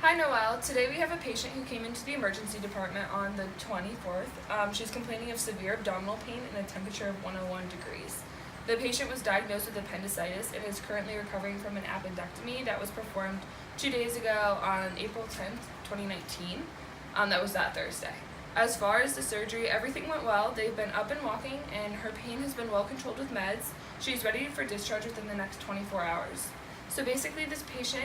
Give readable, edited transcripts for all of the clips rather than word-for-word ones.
Hi Noelle, today we have a patient who came into the emergency department on the 24th. She's complaining of severe abdominal pain and a temperature of 101 degrees. The patient was diagnosed with appendicitis and is currently recovering from an appendectomy that was performed 2 days ago on April 10th, 2019. That was that Thursday. As far as the surgery, everything went well. They've been up and walking and her pain has been well controlled with meds. She's ready for discharge within the next 24 hours. So basically this patient,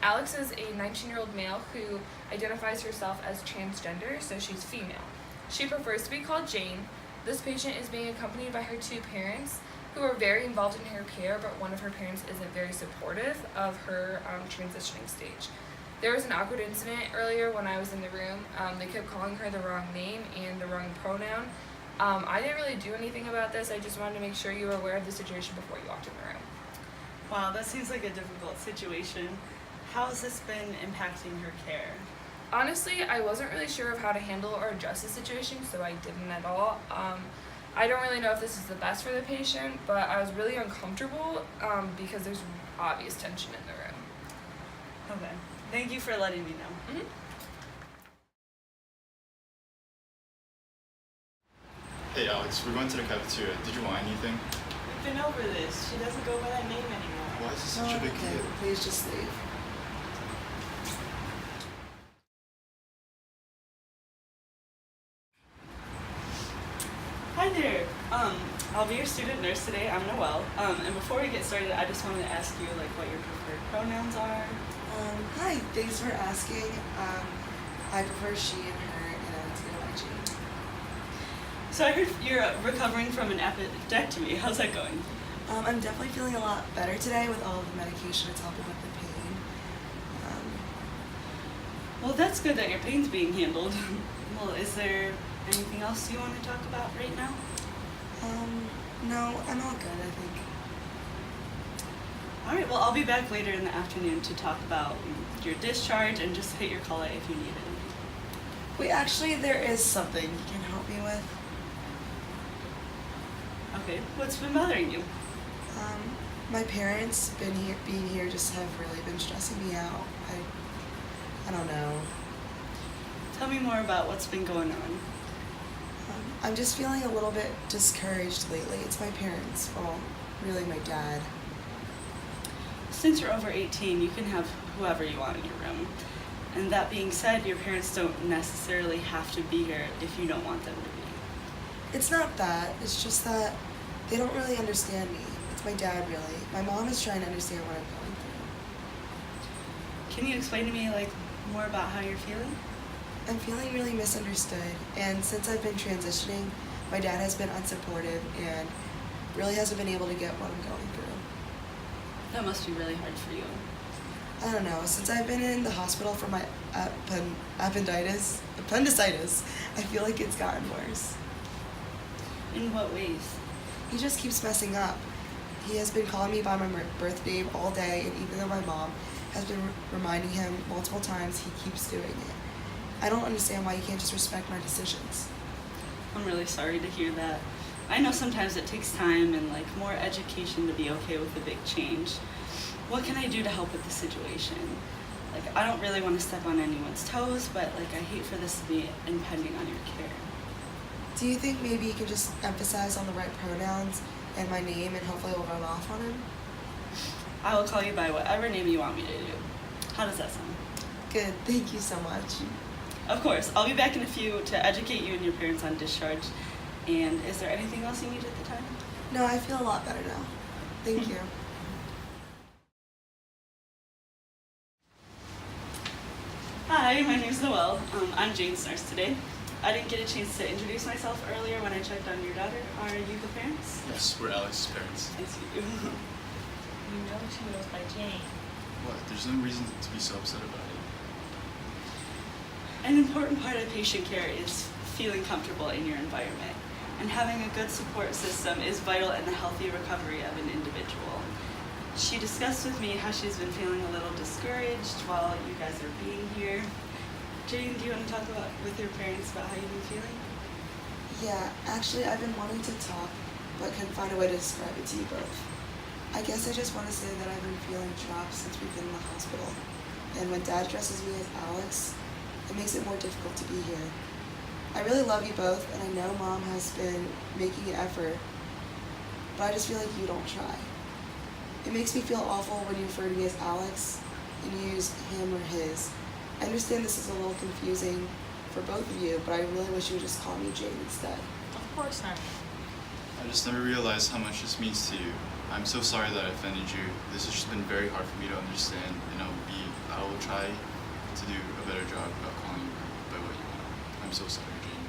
Alex is a 19-year-old male who identifies herself as transgender, so she's female. She prefers to be called Jane. This patient is being accompanied by her two parents who are very involved in her care, but one of her parents isn't very supportive of her transitioning stage. There was an awkward incident earlier when I was in the room. They kept calling her the wrong name and the wrong pronoun. I didn't really do anything about this. I just wanted to make sure you were aware of the situation before you walked in the room. Wow, that seems like a difficult situation. How has this been impacting her care? Honestly, I wasn't really sure of how to handle or address the situation, so I didn't at all. I don't really know if this is the best for the patient, but I was really uncomfortable because there's obvious tension in the room. Okay, thank you for letting me know. Mm-hmm. Hey Alex, we're going to the cafeteria. Did you want anything? We've been over this. She doesn't go by that name anymore. Why is this such a big deal? Please just leave. Hi there. I'll be your student nurse today. I'm Noelle. And before we get started, I just wanted to ask you what your preferred pronouns are. Hi, thanks for asking. I prefer she and her, and it's go by Jane. So I heard you're recovering from an appendectomy. How's that going? I'm definitely feeling a lot better today with all of the medication. It's helping with the pain. Well, that's good that your pain's being handled. Well, is there anything else you want to talk about right now? No, I'm all good, I think. All right, well, I'll be back later in the afternoon to talk about your discharge and just hit your call out if you need it. Wait, actually, there is something you can help me with. Okay, what's been bothering you? My parents being here just have really been stressing me out. I don't know. Tell me more about what's been going on. I'm just feeling a little bit discouraged lately. It's my parents' fault, really my dad. Since you're over 18, you can have whoever you want in your room. And that being said, your parents don't necessarily have to be here if you don't want them to be. It's not that, it's just that they don't really understand me. It's my dad, really. My mom is trying to understand what I'm going through. Can you explain to me more about how you're feeling? I'm feeling really misunderstood, and since I've been transitioning, my dad has been unsupportive and really hasn't been able to get what I'm going through. That must be really hard for you. I don't know, since I've been in the hospital for my appendicitis, I feel like it's gotten worse. In what ways? He just keeps messing up. He has been calling me by my birth name all day, and even though my mom has been reminding him multiple times, he keeps doing it. I don't understand why he can't just respect my decisions. I'm really sorry to hear that. I know sometimes it takes time and more education to be okay with a big change. What can I do to help with the situation? I don't really want to step on anyone's toes, but I hate for this to be impending on your care. Do you think maybe you can just emphasize on the right pronouns and my name and hopefully it'll run off on him? I will call you by whatever name you want me to do. How does that sound? Good, thank you so much. Of course, I'll be back in a few to educate you and your parents on discharge. And is there anything else you need at the time? No, I feel a lot better now. Thank you. Hi, my name's Noelle. I'm Jane's nurse today. I didn't get a chance to introduce myself earlier when I checked on your daughter. Are you the parents? Yes, we're Alex's parents. I see you. You know she goes by Jane. What? There's no reason to be so upset about it. An important part of patient care is feeling comfortable in your environment, and having a good support system is vital in the healthy recovery of an individual. She discussed with me how she's been feeling a little discouraged while you guys are being here. Jane, do you want to talk with your parents about how you've been feeling? Yeah, actually I've been wanting to talk, but couldn't find a way to describe it to you both. I guess I just want to say that I've been feeling trapped since we've been in the hospital. and when Dad addresses me as Alex, it makes it more difficult to be here. I really love you both, and I know Mom has been making an effort, but I just feel like you don't try. It makes me feel awful when you refer to me as Alex and you use him or his. I understand this is a little confusing for both of you, but I really wish you would just call me Jane instead. Of course, honey. I just never realized how much this means to you. I'm so sorry that I offended you. This has just been very hard for me to understand, and I will try to do a better job about calling you by what you want. I'm so sorry, Jane.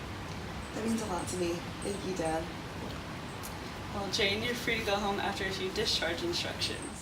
That means a lot to me. Thank you, Dad. Well, Jane, you're free to go home after a few discharge instructions.